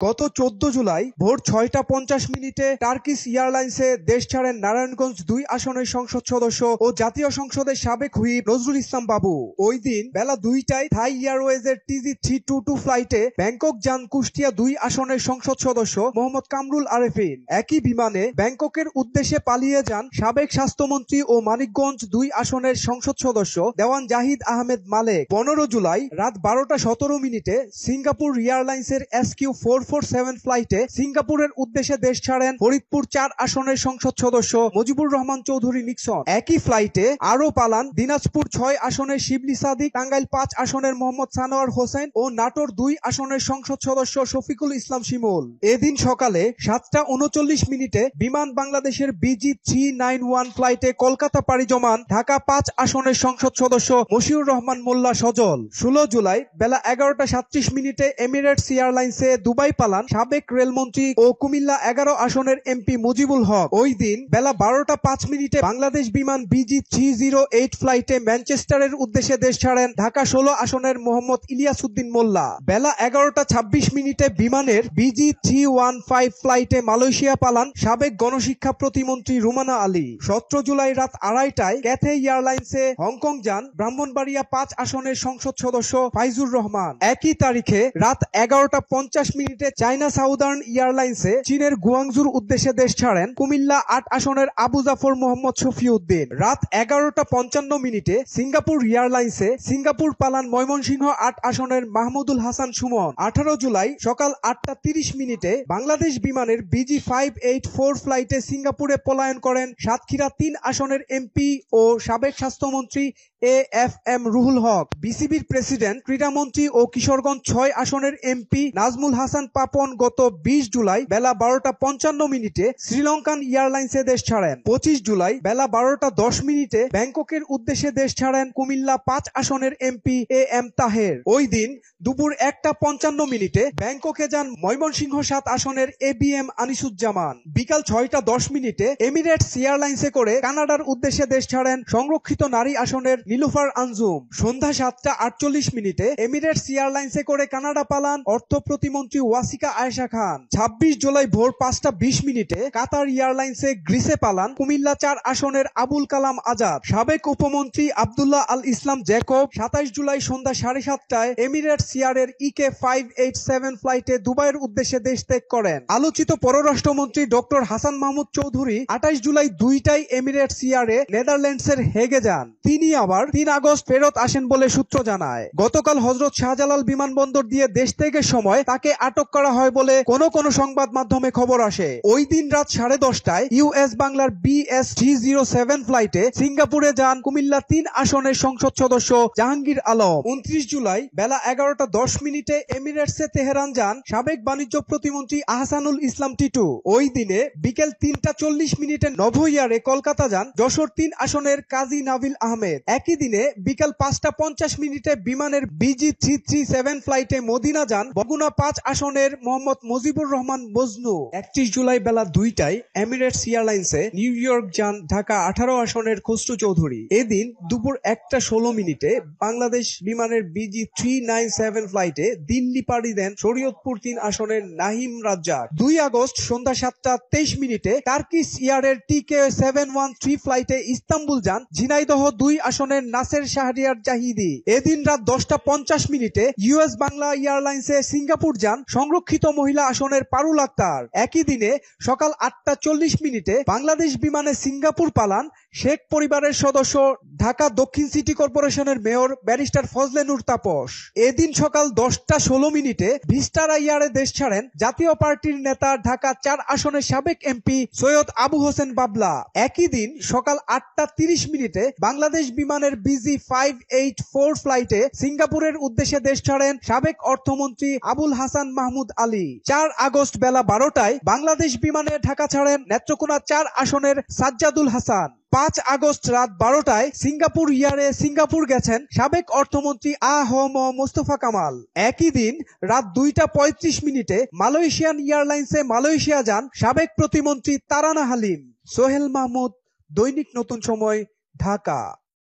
গত 14 জুলাই ভোর ৬টা ৫০ মিনিটে টার্কিশ এয়ারলাইন্সে দেশ ছাড়েন নারায়ণগঞ্জ ২ আসনের সংসদ সদস্য ও জাতীয় সংসদের সাবেক হুইপ নজরুল ইসলাম বাবু। ওই দিন বেলা ২টায় থাই এয়ারওয়েজের TG322 ফ্লাইটে ব্যাংকক যান কুষ্টিয়া ২ আসনের সংসদ সদস্য মোহাম্মদ কামরুল আরেফিন। একই বিমানে ব্যাংককের উদ্দেশ্যে পালিয়ে যান সাবেক স্বাস্থ্যমন্ত্রী ও মানিকগঞ্জ ২ আসনের সংসদ সদস্য দেওয়ান জাহিদ আহমেদ মালেক। ১৫ জুলাই রাত ১২টা ১৭ মিনিটে সিঙ্গাপুর এয়ারলাইন্সের SQ447 ফ্লাইটে সিঙ্গাপুরের উদ্দেশ্যে দেশ ছাড়েন ফরিদপুর ৪ আসনের সংসদ সদস্য মুজিবুর রহমান চৌধুরী নিক্সন। একই ফ্লাইটে আরও পালান দিনাজপুর ৬ আসনের শিবলি সাদিক, টাঙ্গাইল ৫ আসনের মোহাম্মদ সানোয়ার হোসেন ও নাটোর ২ আসনের সংসদ সদস্য শফিকুল ইসলাম শিমুল। এদিন সকালে ৭টা ৩৯ মিনিটে বিমান বাংলাদেশের BG391 ফ্লাইটে কলকাতা পাড়ি জমান ঢাকা ৫ আসনের সংসদ সদস্য মশিউর রহমান মোল্লা সজল। ১৬ জুলাই বেলা ১১টা ৩৭ মিনিটে এমিরেটস এয়ারলাইন্সে দুবাই পালান সাবেক রেলমন্ত্রী ও কুমিল্লা ১১ আসনের MP মুজিবুল হক। ওই দিন বেলা ১২টা ৫ মিনিটে বাংলাদেশ বিমান BG308 ফ্লাইটে ম্যানচেস্টারের উদ্দেশ্যে দেশ ছাড়েন ঢাকা ১৬ আসনের মোহাম্মদ ইলিয়াস উদ্দিন মোল্লা। বেলা ১১টা ২৬ মিনিটে বিমানের BG315 ফ্লাইটে মালয়েশিয়া পালান সাবেক গণশিক্ষা প্রতিমন্ত্রী রুমানা আলী। ১৭ জুলাই রাত ২:৩০টায় ক্যাথে এয়ারলাইন্সে হংকং যান ব্রাহ্মণবাড়িয়া ৫ আসনের সংসদ সদস্য ফাইজুর রহমান। একই তারিখে রাত ১১টা ৫০ মিনিটে চায়না সাউদার্ন এয়ারলাইন্সে চীনের গুয়াংজুর উদ্দেশ্যে দেশ ছাড়েন কুমিল্লা ৮ আসনের আবু জাফর মোহাম্মদ শফিউদ্দিন। রাত ১১টা ৫৫ মিনিটে সিঙ্গাপুর এয়ারলাইন্সে সিঙ্গাপুর পালান ময়মনসিংহ ৮ আসনের মাহমুদুল হাসান সুমন। ১৮ জুলাই সকাল ৮টা ৩০ মিনিটে বাংলাদেশ বিমানের BG584 ফ্লাইটে সিঙ্গাপুরে পলায়ন করেন সাতক্ষীরা ৩ আসনের MP ও সাবেক স্বাস্থ্যমন্ত্রী AFM রুহুল হক। বিসিবির প্রেসিডেন্ট, ক্রীড়ামন্ত্রী ও কিশোরগঞ্জ ৬ আসনের MP নাজমুল হাসান পাপন গত ২০ জুলাই বেলা ১২টা ৫৫ মিনিটে শ্রীলঙ্কান এয়ারলাইন্সে দেশ ছাড়েন। ২৫ জুলাই বেলা ১২টা ১০ মিনিটে ব্যাংককের উদ্দেশ্যে দেশ ছাড়েন কুমিল্লা ৫ আসনের MP AM তাহের। ওই দিন দুপুর ১টা ৫৫ মিনিটে ব্যাংককে যান ময়মনসিংহ ৭ আসনের ABM আনিসুজ্জামান। বিকাল ৬টা ১০ মিনিটে এমিরেটস এয়ারলাইন্সে করে কানাডার উদ্দেশ্যে দেশ ছাড়েন সংরক্ষিত নারী আসনের নীলুফার আঞ্জুম। সন্ধ্যা ৭টা ৪৮ মিনিটে এমিরেটস এয়ারলাইন্সে করে কানাডা পালান অর্থ প্রতিমন্ত্রী ওয়াসিকা আয়েশা খান। ২৬ জুলাই ভোর ৫টা ২০ মিনিটে কাতার এয়ারলাইন্সে গ্রিসে পালান কুমিল্লা ৪ আসনের আবুল কালাম আজাদ। সাবেক উপমন্ত্রী আব্দুল্লাহ আল ইসলাম জ্যাকব ২৭ জুলাই সন্ধ্যা ৭:৩০টায় এমিরেটস এয়ারের EK587 ফ্লাইটে দুবাইয়ের উদ্দেশ্যে দেশ ত্যাগ করেন। আলোচিত পররাষ্ট্রমন্ত্রী ডক্টর হাসান মাহমুদ চৌধুরী ২৮ জুলাই ২টায় এমিরেটস এয়ারে নেদারল্যান্ডসের হেগে যান। তিনি আবার ৩ আগস্ট ফেরত আসেন বলে সূত্র জানায়। গতকাল হযরত শাহজালাল বিমানবন্দর দিয়ে দেশ ত্যাগের সময় তাকে আটক করা হয় বলে কোন সংবাদ মাধ্যমে খবর আসে। ওই দিন রাত ১০:৩০টায় US বাংলার BS307 ফ্লাইটে সিঙ্গাপুরে যান কুমিল্লা ৩ আসনের সংসদ সদস্য জাহাঙ্গীর আলম। ২৯ জুলাই বেলা ১১টা ১০ মিনিটে এমিরেটসে তেহরান যান সাবেক বাণিজ্য প্রতিমন্ত্রী আহসানুল ইসলাম টিটু। ওই দিনে বিকেল ৩টা ৪০ মিনিটে নভোএয়ারে কলকাতা যান যশোর ৩ আসনের কাজী নাবিল আহমেদ। একই দিনে বিকাল ৫টা ৫০ মিনিটে বিমানের BG337 ফ্লাইটে মদিনা যান বগুড়া ৫ আসনের মোহাম্মদ মুজিবুর রহমান মজনু। ৩১ জুলাই বেলা ২টায় এমিরেটস এয়ারলাইন্সে নিউ ইয়র্ক যান ঢাকা ১৮ আসনের খসরু চৌধুরী। এদিন দুপুর ১টা ১৬ মিনিটে বাংলাদেশ বিমানের BG397 ফ্লাইটে দিল্লি পাড়ি দেন শরীয়তপুর ৩ আসনের নাহিম রাজ্জাক। ২ আগস্ট সন্ধ্যা ৭টা ২৩ মিনিটে টার্কিশ এয়ারের TK713 ফ্লাইটে ইস্তাম্বুল যান ঝিনাইদহ ২ আসনের নাসের শাহরিয়ার জাহিদি। এদিন রাত ১০টা ৫০ মিনিটে US বাংলা এয়ারলাইন্সে সিঙ্গাপুর যান সংরক্ষিত মহিলা আসনের পারুল আক্তার। একই দিনে সকাল ৮টা ৪০ মিনিটে বাংলাদেশ বিমানে সিঙ্গাপুর পালান শেখ পরিবারের সদস্য ঢাকা দক্ষিণ সিটি কর্পোরেশনের মেয়র ব্যারিস্টার ফজলে নূর তাপস। এদিন সকাল ১০টা ১৬ মিনিটে ভিস্টারা এয়ারে দেশ ছাড়েন জাতীয় পার্টির নেতা ঢাকা ৪ আসনের সাবেক MP সৈয়দ আবু হোসেন বাবলা। একই দিন সকাল ৮টা ৩০ মিনিটে বাংলাদেশ বিমানের BG584 ফ্লাইটে সিঙ্গাপুরের উদ্দেশ্যে দেশ ছাড়েন সাবেক অর্থমন্ত্রী আবুল হাসান মাহমুদ আলী। ৪ আগস্ট বেলা ১২টায় বাংলাদেশ বিমানে ঢাকা ছাড়েন নেত্রকোনা ৪ আসনের সাজ্জাদুল হাসান। ৫ আগস্ট রাত ১২টায় সিঙ্গাপুর এয়ারে সিঙ্গাপুর গেছেন সাবেক অর্থমন্ত্রী আ.হ.ম মোস্তফা কামাল। একই দিন রাত ২টা ৩৫ মিনিটে মালয়েশিয়ান এয়ারলাইন্সে মালয়েশিয়া যান সাবেক প্রতিমন্ত্রী তারানা হালিম। সোহেল মাহমুদ, দৈনিক নতুন সময়, ঢাকা।